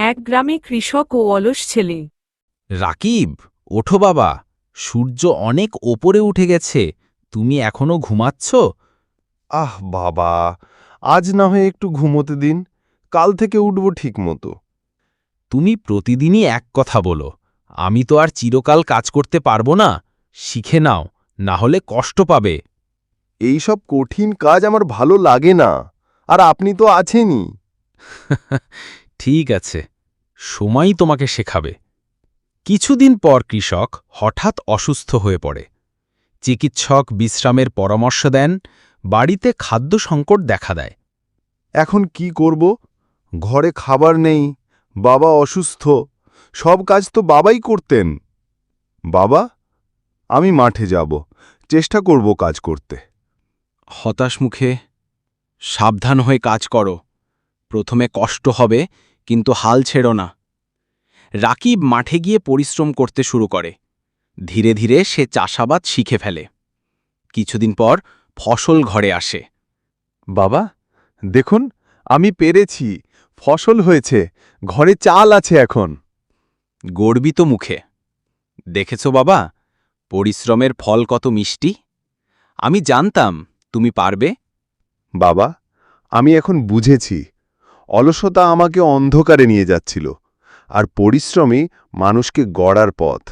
এক গ্রামে কৃষক ও অলস ছেলে। রাকিব, ওঠো বাবা, সূর্য অনেক ওপরে উঠে গেছে, তুমি এখনো ঘুমাচ্ছ? আহ বাবা, আজ না হয় একটু ঘুমোতে দিন, কাল থেকে উঠব ঠিক মতো। তুমি প্রতিদিনই এক কথা বলো, আমি তো আর চিরকাল কাজ করতে পারবো না, শিখে নাও, না হলে কষ্ট পাবে। এইসব কঠিন কাজ আমার ভালো লাগে না, আর আপনি তো আছেনই। ঠিক আছে, সময়ই তোমাকে শেখাবে। কিছুদিন পর কৃষক হঠাৎ অসুস্থ হয়ে পড়ে। চিকিৎসক বিশ্রামের পরামর্শ দেন, বাড়িতে খাদ্য সংকট দেখা দেয়। এখন কি করব? ঘরে খাবার নেই, বাবা অসুস্থ, সব কাজ তো বাবাই করতেন। বাবা, আমি মাঠে যাব, চেষ্টা করব কাজ করতে। হতাশ মুখে, সাবধান হয়ে কাজ করো, প্রথমে কষ্ট হবে কিন্তু হাল ছেড়ো না। রাকিব মাঠে গিয়ে পরিশ্রম করতে শুরু করে। ধীরে ধীরে সে চাষাবাদ শিখে ফেলে। কিছুদিন পর ফসল ঘরে আসে। বাবা, দেখুন, আমি পেরেছি, ফসল হয়েছে, ঘরে চাল আছে এখন। গর্বিত মুখে, দেখেছ বাবা, পরিশ্রমের ফল কত মিষ্টি? আমি জানতাম তুমি পারবে। বাবা, আমি এখন বুঝেছি, অলসতা আমাকে অন্ধকারে নিয়ে যাচ্ছিল, আর পরিশ্রমই মানুষকে গড়ার পথ।